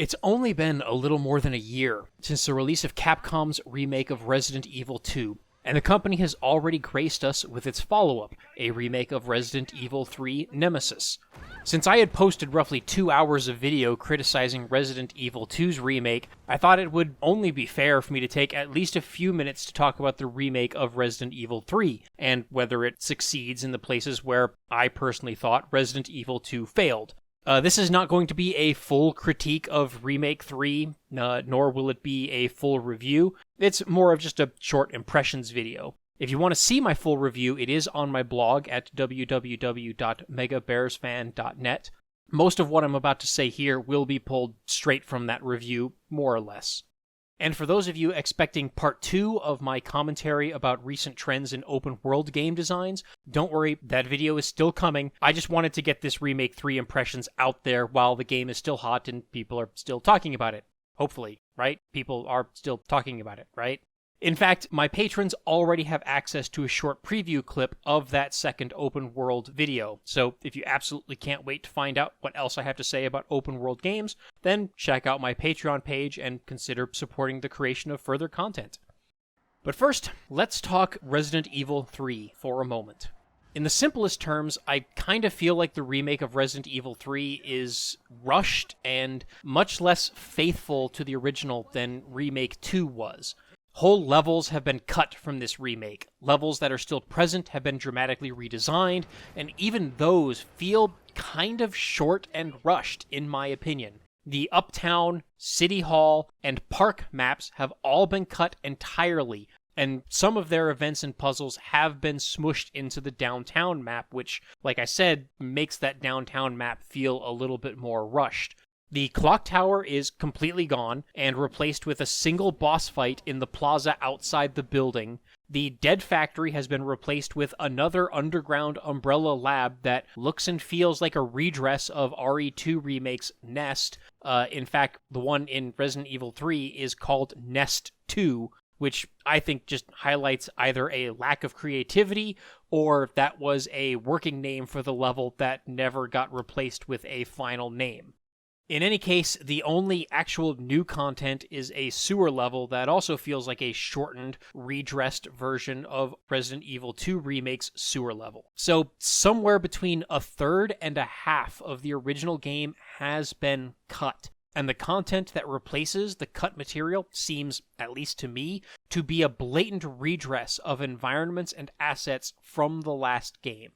It's only been a little more than a year since the release of Capcom's remake of Resident Evil 2, and the company has already graced us with its follow-up, a remake of Resident Evil 3 Nemesis. Since I had posted roughly 2 hours of video criticizing Resident Evil 2's remake, I thought it would only be fair for me to take at least a few minutes to talk about the remake of Resident Evil 3, and whether it succeeds in the places where I personally thought Resident Evil 2 failed. This is not going to be a full critique of Remake 3, nor will it be a full review. It's more of just a short impressions video. If you want to see my full review, it is on my blog at www.megabearsfan.net. Most of what I'm about to say here will be pulled straight from that review, more or less. And for those of you expecting part 2 of my commentary about recent trends in open-world game designs, don't worry, that video is still coming. I just wanted to get this Remake 3 impressions out there while the game is still hot and people are still talking about it. Hopefully, right? People are still talking about it, right? In fact, my patrons already have access to a short preview clip of that second open world video, so if you absolutely can't wait to find out what else I have to say about open world games, then check out my Patreon page and consider supporting the creation of further content. But first, let's talk Resident Evil 3 for a moment. In the simplest terms, I kind of feel like the remake of Resident Evil 3 is rushed and much less faithful to the original than Remake 2 was. Whole levels have been cut from this remake. Levels that are still present have been dramatically redesigned, and even those feel kind of short and rushed, in my opinion. The Uptown, City Hall, and Park maps have all been cut entirely, and some of their events and puzzles have been smushed into the downtown map, which, like I said, makes that downtown map feel a little bit more rushed. The clock tower is completely gone and replaced with a single boss fight in the plaza outside the building. The Dead Factory has been replaced with another underground Umbrella lab that looks and feels like a redress of RE2 Remake's Nest. In fact, the one in Resident Evil 3 is called Nest 2, which I think just highlights either a lack of creativity or that was a working name for the level that never got replaced with a final name. In any case, the only actual new content is a sewer level that also feels like a shortened, redressed version of Resident Evil 2 Remake's sewer level. So somewhere between a third and a half of the original game has been cut. And the content that replaces the cut material seems, at least to me, to be a blatant redress of environments and assets from the last game.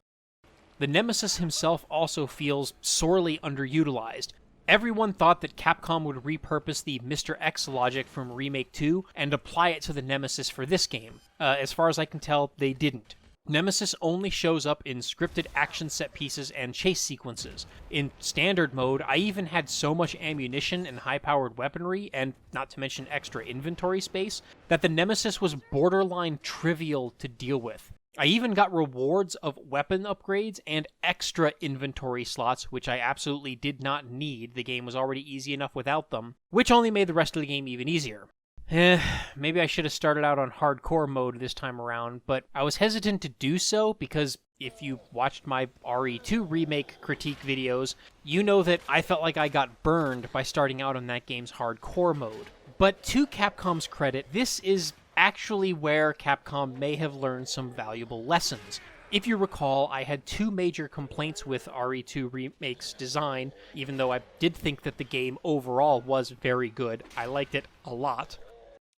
The Nemesis himself also feels sorely underutilized. Everyone thought that Capcom would repurpose the Mr. X logic from Remake 2 and apply it to the Nemesis for this game. As far as I can tell, they didn't. Nemesis only shows up in scripted action set pieces and chase sequences. In standard mode, I even had so much ammunition and high-powered weaponry, and not to mention extra inventory space, that the Nemesis was borderline trivial to deal with. I even got rewards of weapon upgrades and extra inventory slots, which I absolutely did not need. The game was already easy enough without them, which only made the rest of the game even easier. Maybe I should have started out on hardcore mode this time around, but I was hesitant to do so because if you watched my RE2 remake critique videos, you know that I felt like I got burned by starting out on that game's hardcore mode. But to Capcom's credit, this is actually where Capcom may have learned some valuable lessons. If you recall, I had 2 major complaints with RE2 Remake's design, even though I did think that the game overall was very good. I liked it a lot.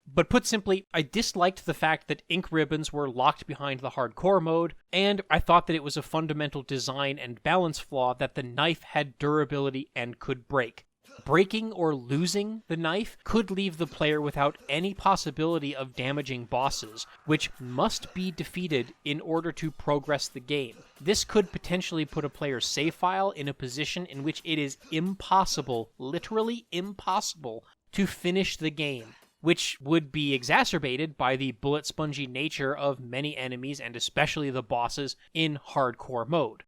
But put simply, I disliked the fact that ink ribbons were locked behind the hardcore mode, and I thought that it was a fundamental design and balance flaw that the knife had durability and could break. Breaking or losing the knife could leave the player without any possibility of damaging bosses, which must be defeated in order to progress the game. This could potentially put a player's save file in a position in which it is impossible, literally impossible, to finish the game, which would be exacerbated by the bullet-spongy nature of many enemies and especially the bosses in hardcore mode.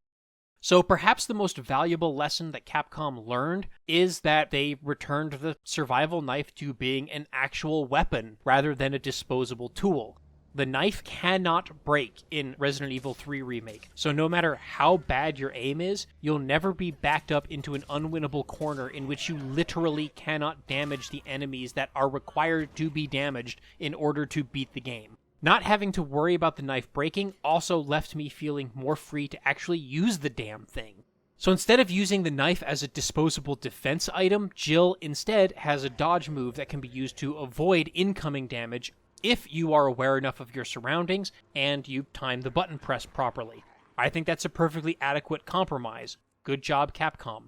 So perhaps the most valuable lesson that Capcom learned is that they returned the survival knife to being an actual weapon rather than a disposable tool. The knife cannot break in Resident Evil 3 Remake, so no matter how bad your aim is, you'll never be backed up into an unwinnable corner in which you literally cannot damage the enemies that are required to be damaged in order to beat the game. Not having to worry about the knife breaking also left me feeling more free to actually use the damn thing. So instead of using the knife as a disposable defense item, Jill instead has a dodge move that can be used to avoid incoming damage if you are aware enough of your surroundings and you time the button press properly. I think that's a perfectly adequate compromise. Good job, Capcom.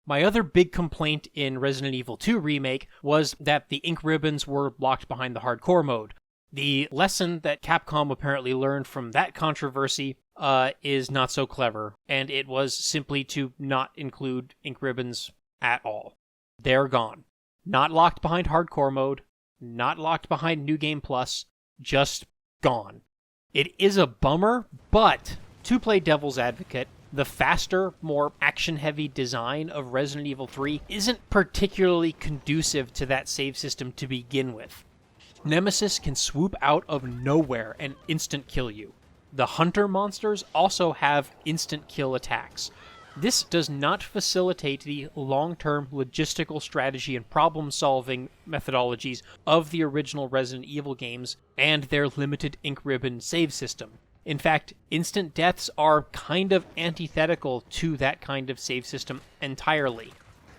My other big complaint in Resident Evil 2 Remake was that the ink ribbons were locked behind the hardcore mode. The lesson that Capcom apparently learned from that controversy is not so clever, and it was simply to not include ink ribbons at all. They're gone. Not locked behind hardcore mode, not locked behind New Game Plus, just gone. It is a bummer, but to play devil's advocate, the faster, more action-heavy design of Resident Evil 3 isn't particularly conducive to that save system to begin with. Nemesis can swoop out of nowhere and instant kill you. The hunter monsters also have instant kill attacks. This does not facilitate the long-term logistical strategy and problem-solving methodologies of the original Resident Evil games and their limited ink ribbon save system. In fact, instant deaths are kind of antithetical to that kind of save system entirely.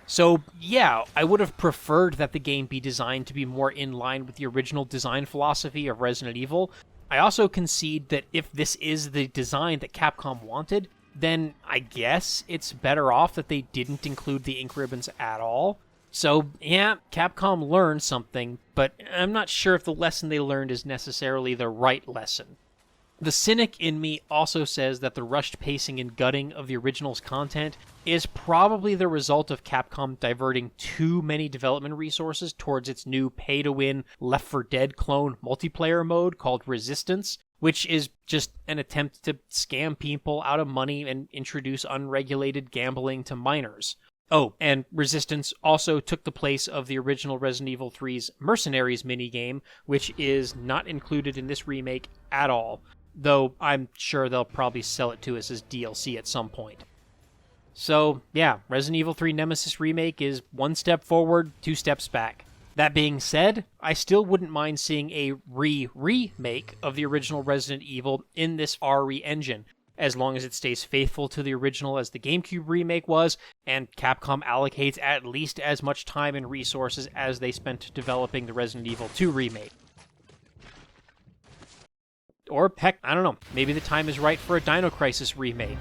So, yeah, I would have preferred that the game be designed to be more in line with the original design philosophy of Resident Evil. I also concede that if this is the design that Capcom wanted, then I guess it's better off that they didn't include the ink ribbons at all. So, yeah, Capcom learned something, but I'm not sure if the lesson they learned is necessarily the right lesson. The cynic in me also says that the rushed pacing and gutting of the original's content is probably the result of Capcom diverting too many development resources towards its new pay-to-win Left 4 Dead clone multiplayer mode called Resistance, which is just an attempt to scam people out of money and introduce unregulated gambling to minors. Oh, and Resistance also took the place of the original Resident Evil 3's Mercenaries minigame, which is not included in this remake at all. Though I'm sure they'll probably sell it to us as DLC at some point. So, yeah, Resident Evil 3 Nemesis Remake is one step forward, two steps back. That being said, I still wouldn't mind seeing a remake of the original Resident Evil in this RE engine, as long as it stays faithful to the original as the GameCube remake was, and Capcom allocates at least as much time and resources as they spent developing the Resident Evil 2 remake. Or, heck, I don't know, maybe the time is right for a Dino Crisis remake.